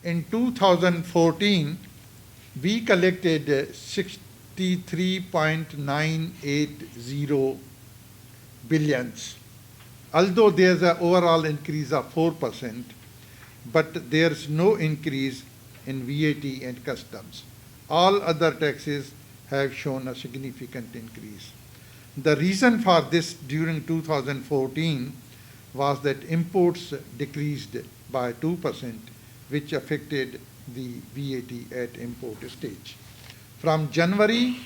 In 2014, we collected 63.980 billions. Although there's an overall increase of 4%, but there's no increase in VAT and customs. All other taxes have shown a significant increase. The reason for this during 2014 was that imports decreased by 2%, which affected the VAT at import stage. From January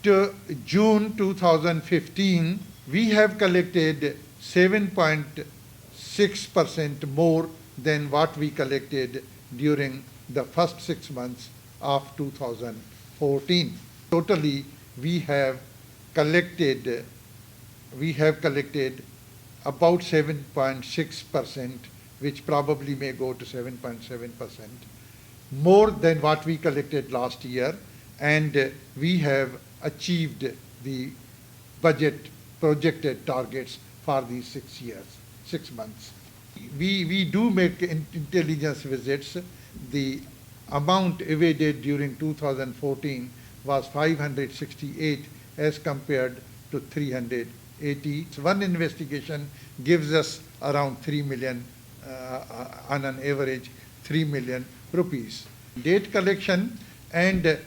to June 2015, we have collected 7.6% more than what we collected during the first 6 months of 2014. Totally, we have collected about 7.6%, which probably may go to 7.7%, more than what we collected last year, and we have achieved the budget projected targets for these 6 months. We do make intelligence visits. The amount evaded during 2014 was 568 as compared to 380. One investigation gives us around 3 million, on an average 3 million rupees. Date collection, and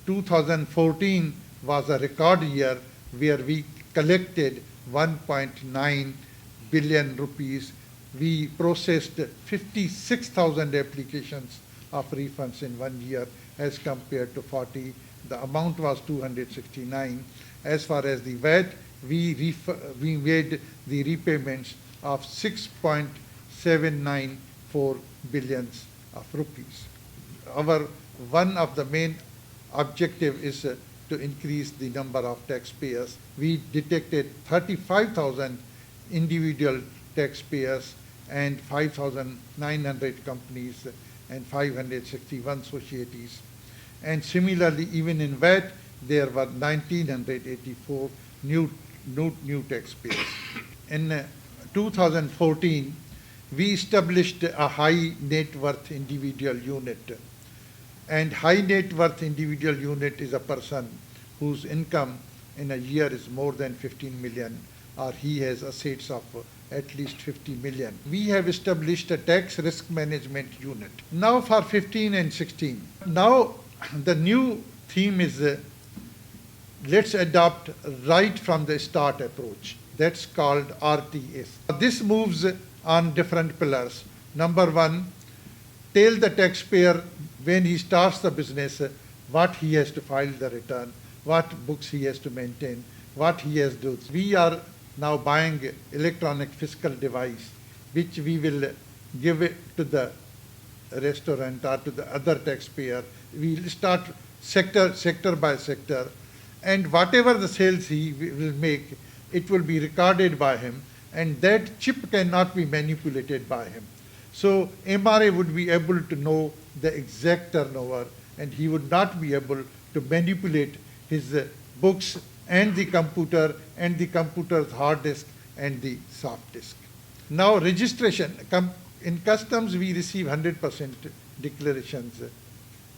2014 was a record year where we collected 1.9 billion rupees. We processed 56,000 applications of refunds in 1 year as compared to 40. The amount was 269. As far as the VAT, we made the repayments of 6.794 billions of rupees. One of the main objective is to increase the number of taxpayers. We detected 35,000 individual taxpayers and 5,900 companies and 561 societies. And similarly, even in VAT, there were 1,984 new taxpayers. In 2014, we established a high net worth individual unit. And high net worth individual unit is a person whose income in a year is more than 15 million, or he has assets of at least 50 million. We have established a tax risk management unit. Now for 15 and 16. Now the new theme is let's adopt right from the start approach. That's called RTS. This moves on different pillars. Number one, tell the taxpayer when he starts the business what he has to file the return, what books he has to maintain, what he has to do. We are now buying electronic fiscal device, which we will give it to the restaurant or to the other taxpayer. We will start sector by sector, and whatever the sales he will make, it will be recorded by him, and that chip cannot be manipulated by him. So MRA would be able to know the exact turnover, and he would not be able to manipulate his books and the computer and the computer's hard disk and the soft disk. Now registration. In customs, we receive 100% declarations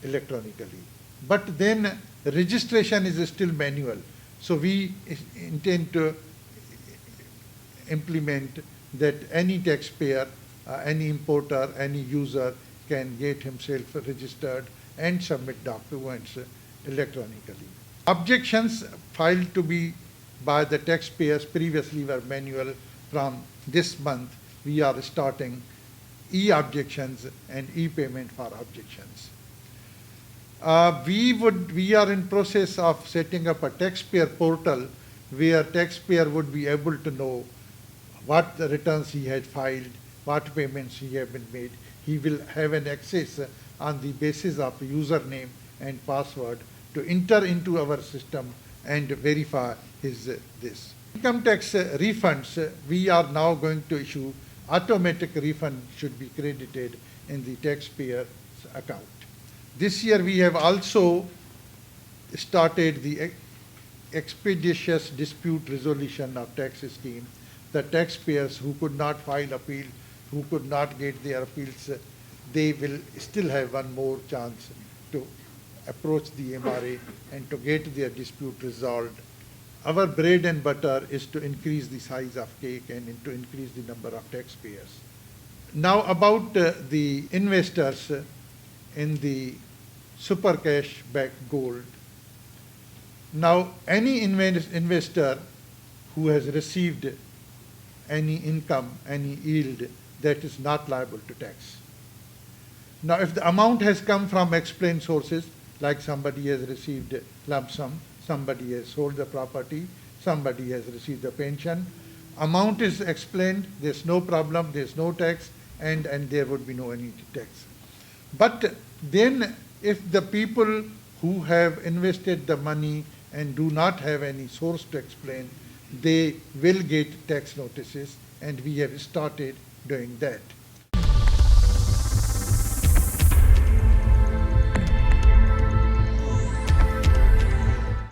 electronically. But then registration is still manual. So we intend to implement that any taxpayer, any importer, any user can get himself registered and submit documents electronically. Objections filed to be by the taxpayers previously were manual. From this month, we are starting e-objections and e-payment for objections. We are in process of setting up a taxpayer portal where taxpayer would be able to know what the returns he had filed, what payments he have been made. He will have an access on the basis of username and password to enter into our system and verify this. Income tax refunds, we are now going to issue automatic refund should be credited in the taxpayer's account. This year we have also started the expeditious dispute resolution of tax scheme. The taxpayers who could not file appeal, who could not get their appeals they will still have one more chance to approach the MRA and to get their dispute resolved. Our bread and butter is to increase the size of cake and to increase the number of taxpayers. Now about the investors in the super cash backed gold. Now any investor who has received any income, any yield, that is not liable to tax. Now if the amount has come from explained sources, like somebody has received a lump sum, somebody has sold the property, somebody has received a pension, amount is explained, there's no problem, there's no tax, and there would be no any tax. But then if the people who have invested the money and do not have any source to explain, they will get tax notices, and we have started doing that.